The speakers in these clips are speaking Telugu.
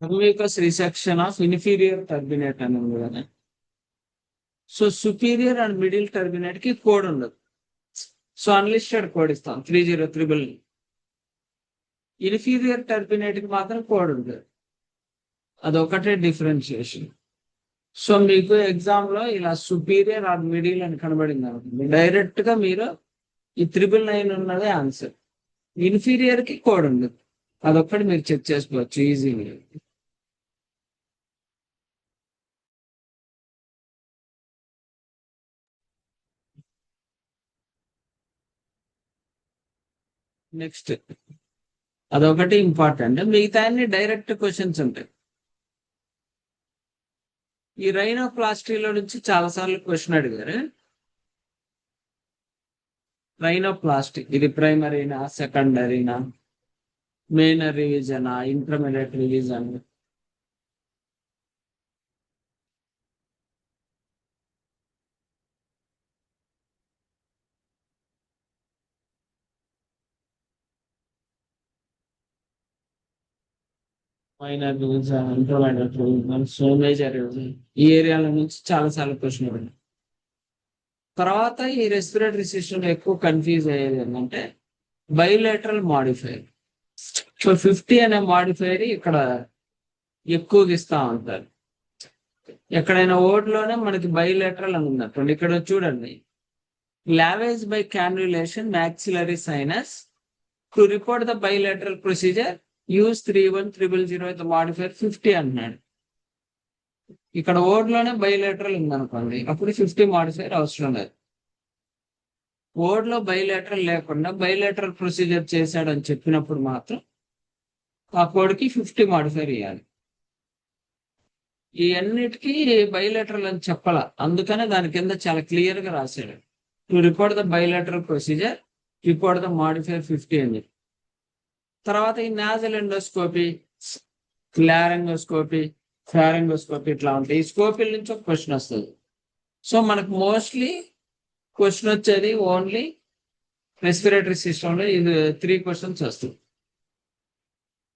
కన్వేకస్ రిసెక్షన్ ఆఫ్ ఇన్ఫీరియర్ టర్బినేట్ అని ఉంది కదా. So superior and middle turbinate కి కోడ్ ఉండదు. సో అన్లిస్టెడ్ కోడ్ ఇస్తాం 30 ఇన్ఫీరియర్ టర్బినేట్ కి మాత్రం కోడ్ ఉంటుంది. అదొకటే డిఫరెన్షియేషన్. సో మీకు ఎగ్జామ్ లో ఇలా సుపీరియర్ ఆర్ మిడిల్ అని కనబడింది అనుకోండి, డైరెక్ట్ గా మీరు ఈ 999 ఉన్నదే ఆన్సర్. ఇన్ఫీరియర్ కి కోడ్ ఉండదు. అదొక్కటి మీరు చెక్ చేసుకోవచ్చు ఈజీగా. నెక్స్ట్ అదొకటి ఇంపార్టెంట్. మిగతా అన్ని డైరెక్ట్ క్వశ్చన్స్ ఉంటాయి. ఈ రైనోప్లాస్టీలో నుంచి చాలా సార్లు క్వశ్చన్ అడిగారు. రైనోప్లాస్టీ ఇది ప్రైమరీనా, సెకండరీనా, మేజర్ రివిజనా, intermediate revision? Minor revision, intermediate revision, so major revision, ఈ ఏరియాల నుంచి చాలా సార్లు క్వశ్చన్ అడిగారు. తర్వాత ఈ రెస్పిరేటరీ సిస్టమ్ ఎక్కువ కన్ఫ్యూజ్ అయ్యేది ఏంటంటే బైలేటరల్ మాడిఫైర్. సో 50 అనే మాడిఫైర్ ఇక్కడ ఎక్కువగా ఇస్తా ఉంటారు. ఎక్కడైనా ఓడ్లోనే మనకి బైలేటరల్ అని ఉందంటండి. ఇక్కడ చూడండి, lavage by cannulation maxillary sinus to report the bilateral procedure use 31000 with modifier 50 అంటున్నాడు. ఇక్కడ ఓడ్లోనే బైలేటరల్ ఉందనుకోండి, అప్పుడు 50 మాడిఫైర్ అవసరం లేదు. ఓడ్లో బైలేటరల్ లేకుండా బైలేటరల్ ప్రొసీజర్ చేశాడని చెప్పినప్పుడు మాత్రం ఆ కోడ్కి 50 మాడిఫైర్ ఇవ్వాలి. ఈ అన్నిటికీ బైలేటరల్ అని చెప్పాల, అందుకనే దాని కింద చాలా క్లియర్ గా రాశాడు, to report the bilateral procedure report the modifier 50 అని చెప్పి. తర్వాత ఈ నాజల్ ఎండోస్కోపీ, లారింగోస్కోపీ, ఫారింగోస్కోపీ ఇట్లా ఉంటాయి. ఈ స్కోపీల నుంచి ఒక క్వశ్చన్ వస్తుంది. సో మనకు మోస్ట్లీ క్వశ్చన్ వచ్చేది ఓన్లీ రెస్పిరేటరీ సిస్టంలో ఇది 3 క్వశ్చన్స్ వస్తుంది.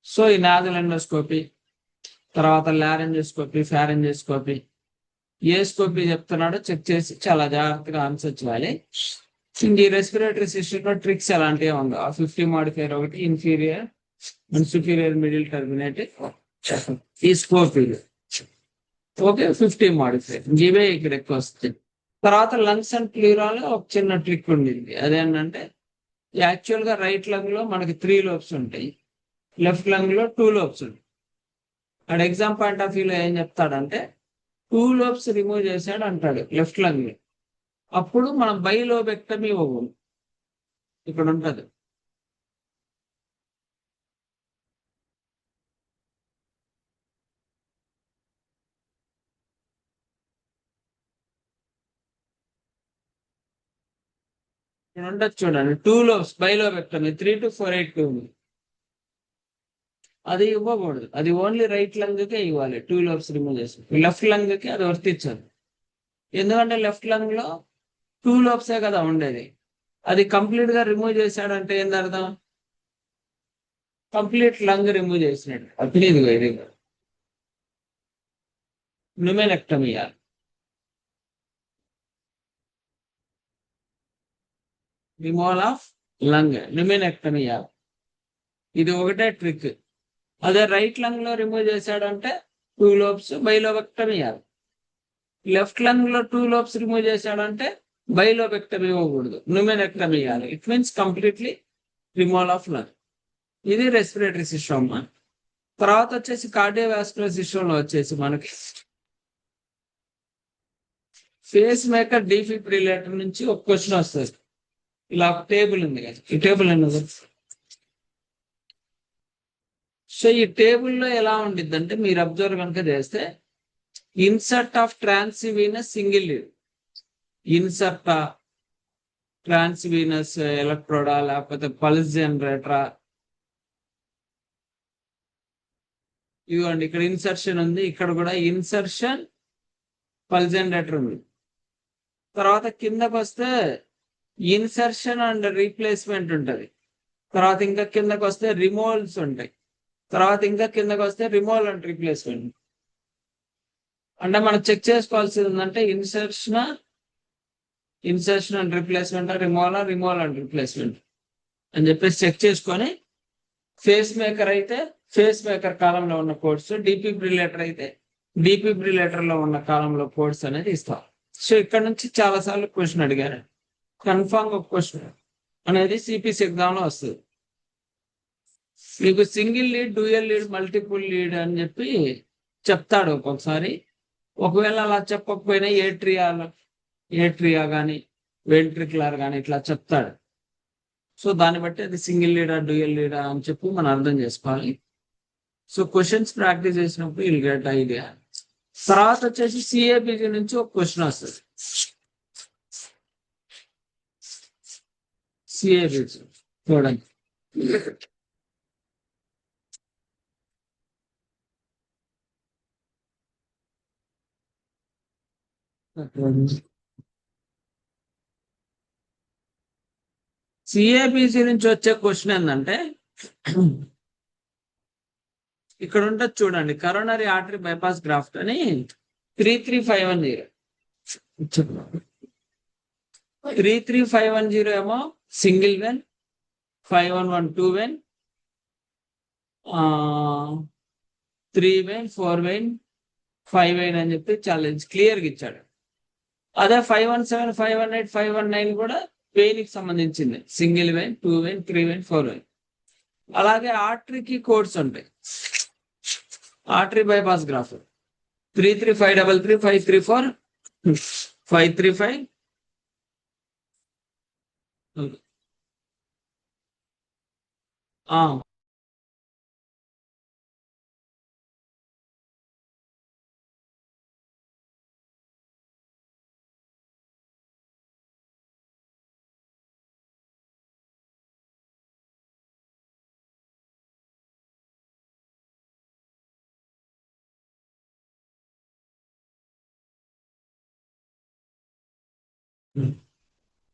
సో ఈ నాజల్ ఎండోస్కోపీ, తర్వాత లారింజోస్కోపీ, ఫారింజోస్కోపీ, ఏ స్కోపీ చెప్తున్నాడో చెక్ చేసి చాలా జాగ్రత్తగా ఆన్సర్ చేయాలి. ఇంక ఈ రెస్పిరేటరీ సిస్టమ్ లో ట్రిక్స్ ఎలాంటివి ఉండవు. ఆ 50 మాడిఫైర్ ఒకటి, inferior and superior middle terminate, ఈ స్కోపీ ఓకే 50 మాడిఫైర్ ఇవే ఇక్కడ ఎక్కువ వస్తాయి. తర్వాత లంగ్స్ అండ్ ప్లూరాలో ఒక చిన్న ట్రిక్ ఉండింది. అదేంటంటే యాక్చువల్ గా రైట్ లంగ్ లో మనకి 3 లోబ్స్ ఉంటాయి, లెఫ్ట్ లంగ్ లో 2 లోబ్స్ ఉంటాయి. అక్కడ ఎగ్జామ్ పాయింట్ ఆఫ్ వ్యూలో ఏం చెప్తాడంటే 2 లోబ్స్ రిమూవ్ చేశాడు అంటాడు లెఫ్ట్ లంగ్ లో, అప్పుడు మనం బైలోబెక్టమీ ఇవ్వకూడదు. ఇక్కడ ఉంటుంది ఇక్కడ ఉంటుంది చూడండి, 2 లోబ్స్ బైలోబెక్టమీ 3 to 482 ఉంది. అది ఇవ్వకూడదు, అది ఓన్లీ రైట్ లంగ్ కే ఇవ్వాలి. 2 లోబ్స్ రిమూవ్ చేసి లెఫ్ట్ లంగ్ కి అది వర్తించదు. ఎందుకంటే లెఫ్ట్ లంగ్ లో 2 లోబ్సే కదా ఉండేది. అది కంప్లీట్ గా రిమూవ్ చేశాడంటే ఏంది అర్థం, కంప్లీట్ లంగ్ రిమూవ్ చేసినట్టు. అప్పుడు ఇది న్యూమెనెక్టమీ, రిమూవల్ ఆఫ్ లంగ్, న్యూమెనెక్టమీ. ఇది ఒకటే ట్రిక్. అదే రైట్ లంగ్ లో రిమూవ్ చేశాడంటే 2 లోబ్స్ బైలోబెక్టమీ. లెఫ్ట్ లంగ్ లో 2 లోబ్స్ రిమూవ్ చేశాడంటే బైలోబెక్టమీ ఇవ్వకూడదు, న్యూమెనెక్టమీ ఇవ్వాలి. It means completely removal of lung. ఇది రెస్పిరేటరీ సిస్టమ్. తర్వాత వచ్చేసి కార్డియోవాస్కులర్ సిస్టమ్ లో వచ్చేసి మనకి ఫేస్ మేకర్ డిఫిబ్రిలేటర్ నుంచి ఒక క్వశ్చన్ వస్తుంది. ఇలా ఒక టేబుల్ ఉంది కదా, ఈ టేబుల్ అన్నది. సో ఈ టేబుల్లో ఎలా ఉండిద్ది అంటే మీరు అబ్జర్వ్ కనుక చేస్తే insert of transvenous single lead, insert transvenous ఎలక్ట్రోడా, లేకపోతే పల్స్ జనరేటరా, ఇదిగోండి ఇక్కడ ఇన్సర్షన్ ఉంది, ఇక్కడ కూడా ఇన్సర్షన్ పల్స్ జనరేటర్ ఉంది. తర్వాత కిందకు వస్తే ఇన్సర్షన్ అండ్ రీప్లేస్మెంట్ ఉంటుంది. తర్వాత ఇంకా కిందకు వస్తే రిమూవల్స్ ఉంటాయి. తర్వాత ఇంకా కిందకి వస్తే రిమూవల్ అండ్ రీప్లేస్మెంట్. అంటే మనం చెక్ చేసుకోవాల్సింది ఏంటంటే insertion and replacement, removal and replacement అని చెప్పేసి చెక్ చేసుకొని, ఫేస్ మేకర్ అయితే ఫేస్ మేకర్ కాలంలో ఉన్న కోడ్స్, డీఫిబ్రిలేటర్ అయితే డీఫిబ్రిలేటర్ లో ఉన్న కాలంలో కోడ్స్ అనేది ఇస్తాం. సో ఇక్కడ నుంచి చాలా సార్లు క్వశ్చన్ అడిగారు. కన్ఫామ్ ఒక క్వశ్చన్ అనేది సిపిసి ఎగ్జామ్ లో వస్తుంది. మీకు single lead, dual lead, multiple lead అని చెప్పి చెప్తాడు ఒక్కొక్కసారి. ఒకవేళ అలా చెప్పకపోయినా ఏట్రియా కానీ వెంట్రికులర్ కానీ ఇట్లా చెప్తాడు. సో దాన్ని బట్టి అది సింగిల్ లీడా డ్యూయల్ లీడా అని చెప్పి మనం అర్థం చేసుకోవాలి. సో క్వశ్చన్స్ ప్రాక్టీస్ చేసినప్పుడు విల్ గెట్ ఐడియా. తర్వాత వచ్చేసి సిఏబిజి నుంచి ఒక క్వశ్చన్ వస్తుంది. సిఏబిజి చూడండి. సిఏబిసి నుంచి వచ్చే క్వశ్చన్ ఏంటంటే, ఇక్కడ ఉంటుంది చూడండి, కరోనరీ ఆర్టరీ బైపాస్ గ్రాఫ్ట్ అని 33510. 33510 ఏమో single when, 511 2 vein, 3 vein, 4 when, 5 when అని చెప్పి చాలా క్లియర్గా ఇచ్చాడు. అదే 517, 518, 519 కూడా వెయిన్ కి సంబంధించింది. Single vein, 2 vein, 3 vein, 4 vein. అలాగే ఆర్టరీకి కోడ్స్ ఉంటాయి. Artery bypass graft 33533, 534, 535.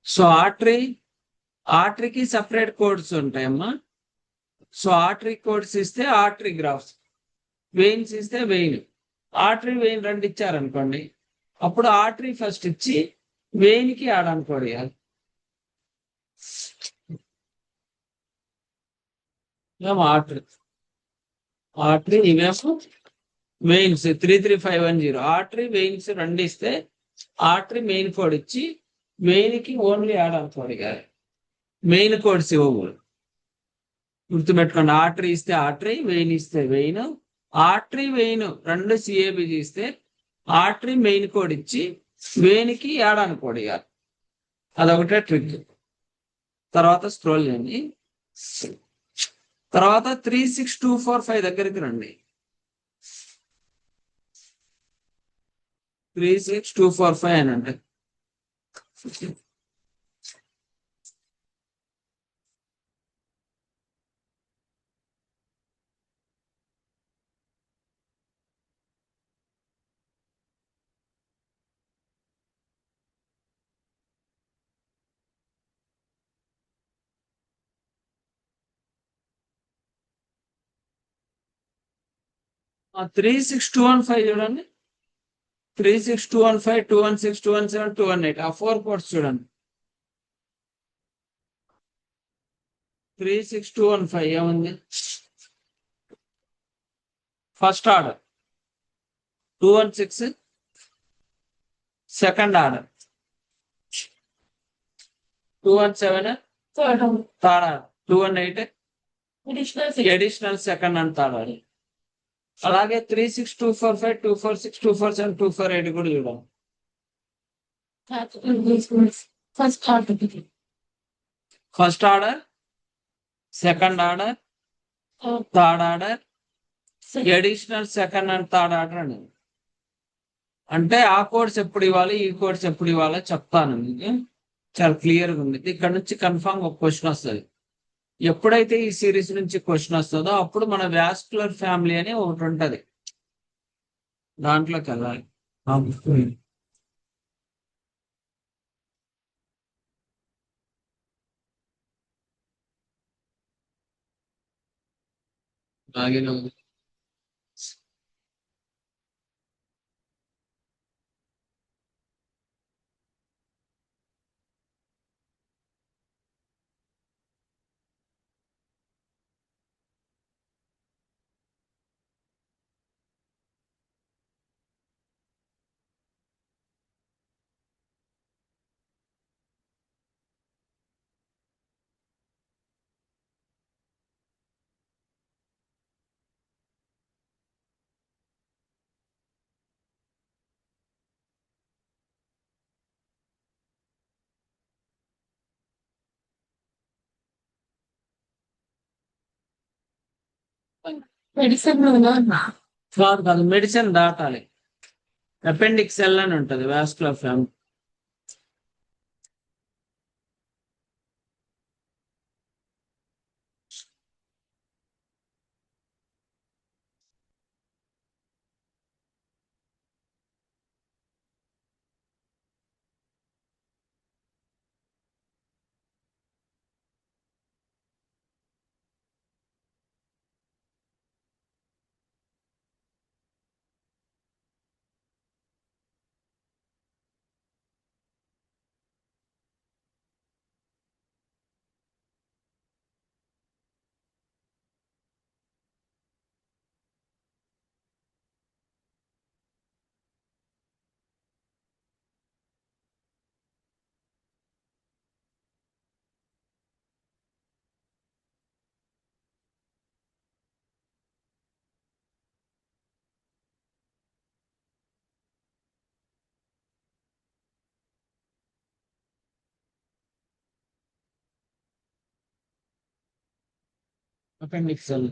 సో ఆర్టరీకి సపరేట్ కోడ్స్ ఉంటాయమ్మా. సో ఆర్టరీ కోడ్స్ ఇస్తే ఆర్టరీ గ్రాఫ్స్, వెయిన్స్ ఇస్తే వెయిన్. ఆర్టరీ వెయిన్ రెండు ఇచ్చారనుకోండి, అప్పుడు ఆర్టరీ ఫస్ట్ ఇచ్చి వెయిన్ కి యాడ్ అనుకోండి. ఆర్టరీ ఇవేమో వెయిన్స్ 33510. ఆర్టరీ వెయిన్స్ రెండు ఇస్తే ఆర్టరీ మెయిన్ కోడ్ ఇచ్చి వెయిన్ కి ఓన్లీ యాడ్ అనుకోండి. మెయిన్ కోడ్స్ ఇవ్వకూడదు, గుర్తుపెట్టుకోండి. ఆర్టరీ ఇస్తే ఆర్టరీ, వెయిన్ ఇస్తే వెయిన్. ఆర్టరీ వెయిన్ రెండు సిఏబిజి ఇస్తే ఆర్టరీ మెయిన్ కోడ్ ఇచ్చి వెయిన్ కి యాడ్ అనుకోండి. అదొకటే ట్రిక్. తర్వాత స్క్రోల్ చేయండి. తర్వాత 36245 దగ్గరికి రండి. 36245 అని అంటే ఆ 36215 చూడండి. 36215, 216, 217, 218 ఆ 4 కోడ్స్ చూడండి. 36215 ఏముంది? First order 216, second order 217, third order 218, additional second and third order. అలాగే 36245, 246, 247, 248 కూడా చూడండి. First order, second order, third order, additional second and third order అని. అంటే ఆ కోడ్స్ ఎప్పుడు ఇవ్వాలి, ఈ కోడ్స్ ఎప్పుడు ఇవ్వాలో చెప్తాను మీకు. చాలా క్లియర్గా ఉంది. ఇక్కడ నుంచి కన్ఫామ్ ఒక క్వశ్చన్ వస్తుంది. ఎప్పుడైతే ఈ సిరీస్ నుంచి క్వశ్చన్ వస్తుందో అప్పుడు మన వాస్కులర్ ఫ్యామిలీ అని ఒకటి ఉంటుంది, దాంట్లోకి వెళ్ళాలి. బాగానే ఉంది. మెడిసిన్ కాదు కాదు, మెడిసిన్ దాటాలి. అపెండిక్స్ ఎల్ అని ఉంటుంది vascular family. Appendix L,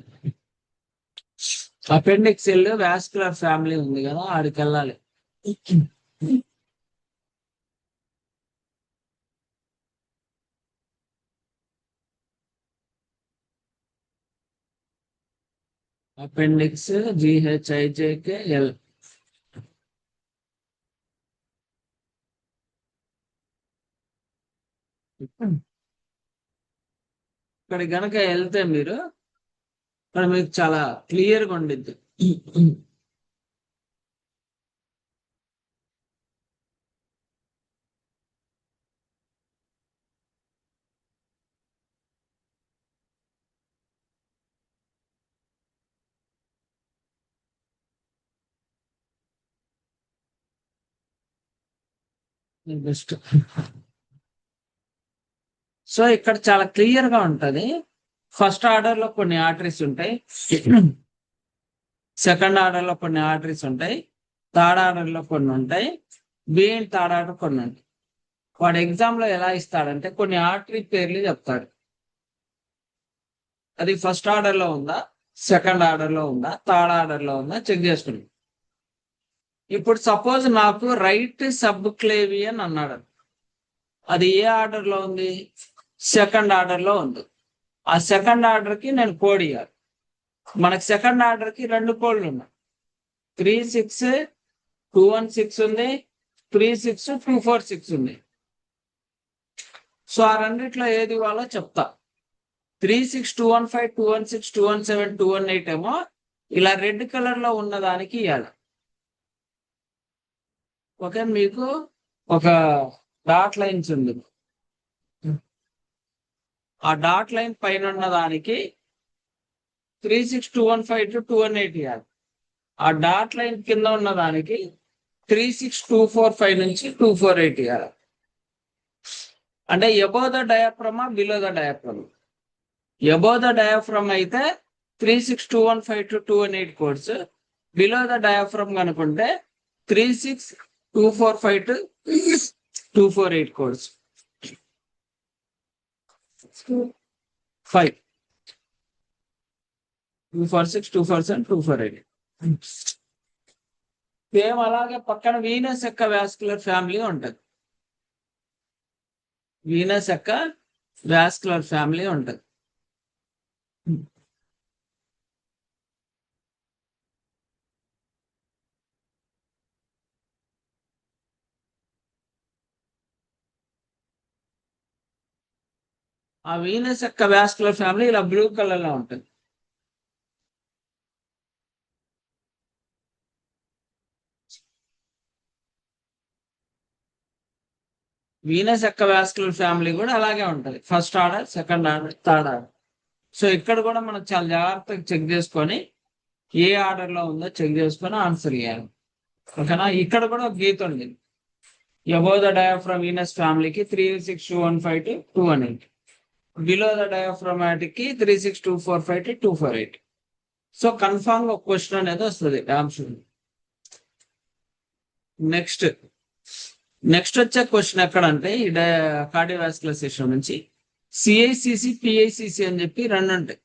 appendix L vascular family ఉంది కదా, ఆడికి వెళ్ళాలి. Appendix G H I J K L. ఇక్కడ గనక వెళ్తే మీరు, ఇక్కడ మీకు చాలా క్లియర్గా ఉండిద్ది. బెస్ట్. సో ఇక్కడ చాలా క్లియర్ గా ఉంటది. ఫస్ట్ ఆర్డర్ లో కొన్ని ఆర్టరీస్ ఉంటాయి, సెకండ్ ఆర్డర్ లో కొన్ని ఆర్టరీస్ ఉంటాయి, థర్డ్ ఆర్డర్ లో కొన్ని ఉంటాయి, బిఎండ్ థర్డ్ ఆర్డర్ కొన్ని ఉంటాయి. వాడు ఎగ్జామ్ లో ఎలా ఇస్తాడంటే కొన్ని ఆర్టరీ పేర్లు చెప్తాడు. అది ఫస్ట్ ఆర్డర్ లో ఉందా, సెకండ్ ఆర్డర్ లో ఉందా, థర్డ్ ఆర్డర్ లో ఉందా చెక్ చేసుకుని. ఇప్పుడు సపోజ్ నాకు రైట్ సబ్ క్లేవియన్ అన్నాడు, అది ఏ ఆర్డర్ లో ఉంది, సెకండ్ ఆర్డర్ లో ఉంది. ఆ సెకండ్ ఆర్డర్ కి నేను కోడ్ ఇవ్వాలి. మనకి సెకండ్ ఆర్డర్ కి రెండు కోడ్లు ఉన్నాయి, 36 216 ఉంది, 36246 ఉంది. సో ఆ రెండిట్లో ఏది ఇవ్వాలో చెప్తా. 36215 216 217 218 ఏమో ఇలా రెడ్ కలర్ లో ఉన్న దానికి ఇవ్వాలి. ఓకే, మీకు ఒక డాట్ లైన్స్ ఉంది, ఆ డాట్ లైన్ పైన ఉన్న దానికి 36215 to 218 ఇవ్వాలి. ఆ డాట్ లైన్ కింద ఉన్న దానికి 36245 నుంచి 248 ఇవ్వాలి. అంటే ఎబో ద డయాఫ్రమా below the diaphragm. Above the diaphragm అయితే 36215 to 218 codes, below the diaphragm కనుకుంటే 36245 to 248 కోడ్స్. 5 246 247 248. సేమ్ అలాగే పక్కన వీనస్ యొక్క వాస్కులర్ ఫ్యామిలీ ఉంటుంది. వీనస్ యొక్క వాస్కులర్ ఫ్యామిలీ ఉంటుంది. ఆ వీనస్ యొక్క వాస్కులర్ ఫ్యామిలీ ఇలా బ్లూ కలర్ లో ఉంటుంది. వీనస్ యొక్క వాస్కులర్ ఫ్యామిలీ కూడా అలాగే ఉంటది. First order, second order, third order. So ఇక్కడ కూడా మనం చాలా జాగ్రత్తగా చెక్ చేసుకొని ఏ ఆర్డర్ లో ఉందో చెక్ చేసుకొని ఆన్సర్ చేయాలి. ఓకేనా? ఇక్కడ కూడా ఒక గీత ఉంది. అబోవ్ ద డయాఫ్రమ్ వీనస్ ఫ్యామిలీకి 36215 to 218. బిలో ద డయాఫ్రమాటిక్ కి 36245 to 248. సో కన్ఫామ్ గా ఒక క్వశ్చన్ అనేది వస్తుంది డామ్ షూర్. నెక్స్ట్ వచ్చే క్వశ్చన్ ఎక్కడంటే ఈ కార్డియోవాస్కులర్ సిస్టమ్ నుంచి సిఐసిసి, పిఐసిసి అని చెప్పి రెండు ఉంటాయి.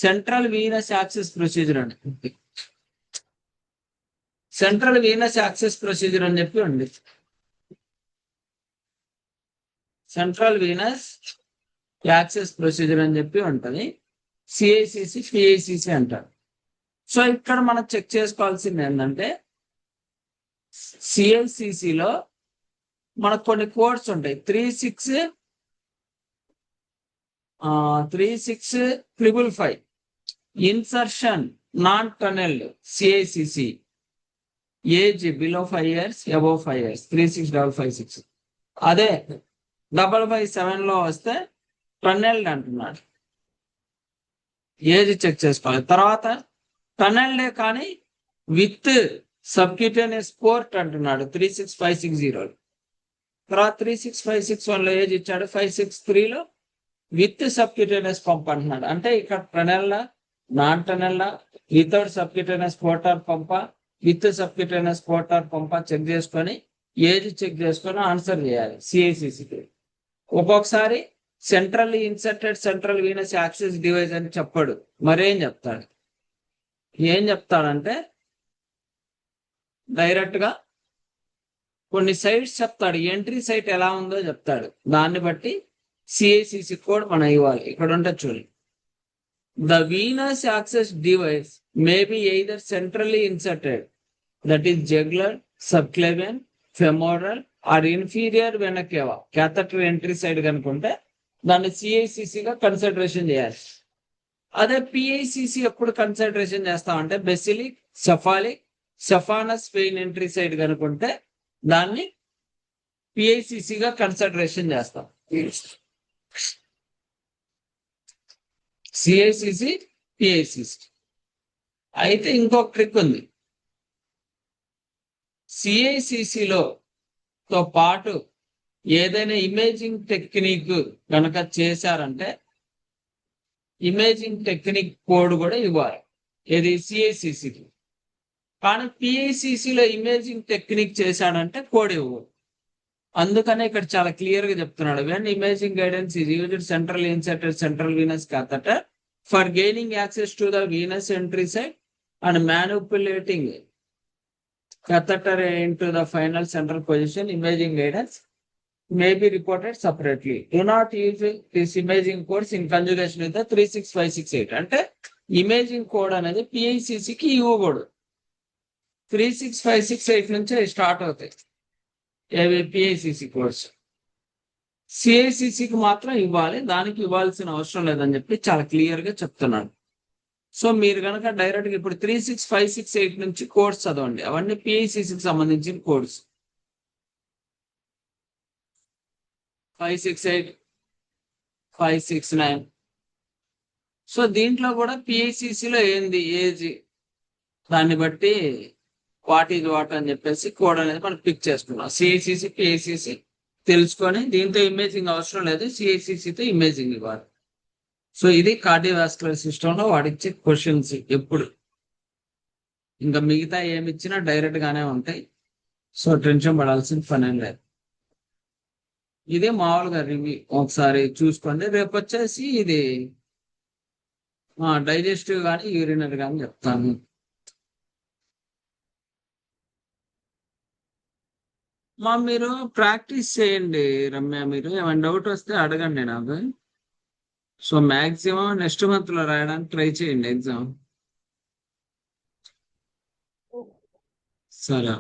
సెంట్రల్ వీనస్ యాక్సెస్ ప్రొసీజర్ అని, సెంట్రల్ వీనస్ యాక్సెస్ ప్రొసీజర్ అని చెప్పి ఉంది. సెంట్రల్ వీనస్ యాక్సెస్ ప్రొసీజర్ అని చెప్పి ఉంటుంది. సిఐసిసి, పిఐసిసి అంటారు. సో ఇక్కడ మనం చెక్ చేసుకోవాల్సింది ఏంటంటే సిఐసిసిలో మనకు కొన్ని కోడ్స్ ఉంటాయి. 36555 insertion non tunnelled CICC, age below 5 years, above 5 years 36556. అదే 557 లో వస్తే టనెల్డ్ అంటున్నాడు. ఏజ్ చెక్ చేసుకోవాలి. తర్వాత టనెల్డే కానీ విత్ సబ్క్యూటేనియస్ పోర్ట్ అంటున్నాడు 36560. తర్వాత 36561 లో ఏజ్ ఇచ్చాడు. 563 లో విత్ సబ్క్యూటేనియస్ పంప్ అంటున్నాడు. అంటే ఇక్కడ టనెల్లా, నాన్ టనెల్లా, వితౌట్ సబ్క్యూటేనియస్ పోర్టార్ పంపా, విత్ సబ్క్యూటేనియస్ పోర్టార్ పంపా చెక్ చేసుకొని ఏజ్ చెక్ చేసుకొని ఆన్సర్ చేయాలి సిఐసిసికి. ఒక్కొక్కసారి centrally inserted central venous access device అని చెప్పాడు. మరేం చెప్తాడు? ఏం చెప్తాడంటే డైరెక్ట్ గా కొన్ని సైట్స్ చెప్తాడు. ఎంట్రీ సైట్ ఎలా ఉందో చెప్తాడు. దాన్ని బట్టి సిఐసిసి కోడ్ మనం ఇవ్వాలి. ఇక్కడ ఉంటుంది చూడండి. The venous access device may be either centrally inserted, that is jugular, subclavian, femoral or inferior vena cava. Catheter entry side కనుకుంటే దాన్ని సిఐసిసిగా కన్సిడరేషన్ చేయాలి. అదే పిఐసిసి ఎప్పుడు కన్సిడరేషన్ చేస్తామంటే basilic, cephalic, saphenous vein entry side కనుకుంటే దాన్ని పిఐసిసిగా కన్సిడరేషన్ చేస్తాం. సిఐసిసి, పిఐసిసి. అయితే ఇంకొక ట్రిక్ ఉంది. సిఐసిసిలో తో పాటు ఏదైనా ఇమేజింగ్ టెక్నిక్ కనుక చేశారంటే ఇమేజింగ్ టెక్నిక్ కోడ్ కూడా ఇవ్వాలి. ఇది సిఐసిసికి. కానీ పిఐసిసిలో ఇమేజింగ్ టెక్నిక్ చేశాడంటే కోడ్ ఇవ్వదు. అందుకనే ఇక్కడ చాలా క్లియర్ గా చెప్తున్నాడు. When imaging guidance is used central inserted central Venus catheter for gaining access to the Venus entry side and manipulating catheter into the final central position, imaging guidance may be reported separately. Do not use this imaging codes in conjugation with the 36568. అంటే ఇమేజింగ్ కోడ్ అనేది పిఐసిసికి ఇవ్వకూడదు. 36568 నుంచే స్టార్ట్ అవుతాయి ఏవి పిఐసిసి కోడ్స్. సిఐసిసికి మాత్రం ఇవ్వాలి. దానికి ఇవ్వాల్సిన అవసరం లేదని చెప్పి చాలా క్లియర్ గా చెప్తున్నాడు. సో మీరు కనుక డైరెక్ట్ గా ఇప్పుడు 36568 నుంచి కోడ్స్ చదవండి. అవన్నీ పిఐసిసికి సంబంధించిన కోడ్స్. 568, 569. సో దీంట్లో కూడా పిఐసిసిలో ఏంది ఏజ్, దాన్ని బట్టి వాట్ ఈజ్ వాట్ అని చెప్పేసి కోడ్ అనేది మనం పిక్ చేసుకున్నాం. సిఐసిసి, పిఐసిసి తెలుసుకొని దీంతో ఇమేజింగ్ అవసరం లేదు, సిఐసిసితో ఇమేజింగ్ ఇవ్వాలి. సో ఇది కార్డియోవాస్కులర్ సిస్టంలో వాడిచ్చే క్వశ్చన్స్ ఎప్పుడు. ఇంకా మిగతా ఏమి ఇచ్చినా డైరెక్ట్ గానే ఉంటాయి. సో టెన్షన్ పడాల్సిన పని ఏం లేదు. ఇది మామూలుగా రివ్యూ ఒకసారి చూసుకోండి. రేపు వచ్చేసి ఇది డైజెస్టివ్ కానీ యూరినరీ కానీ చెప్తాను. మీరు ప్రాక్టీస్ చేయండి రమ్య. మీరు ఏమైనా డౌట్ వస్తే అడగండి నాకు. సో మ్యాక్సిమం నెక్స్ట్ మంత్ లో రాయడానికి ట్రై చేయండి ఎగ్జామ్. సరే.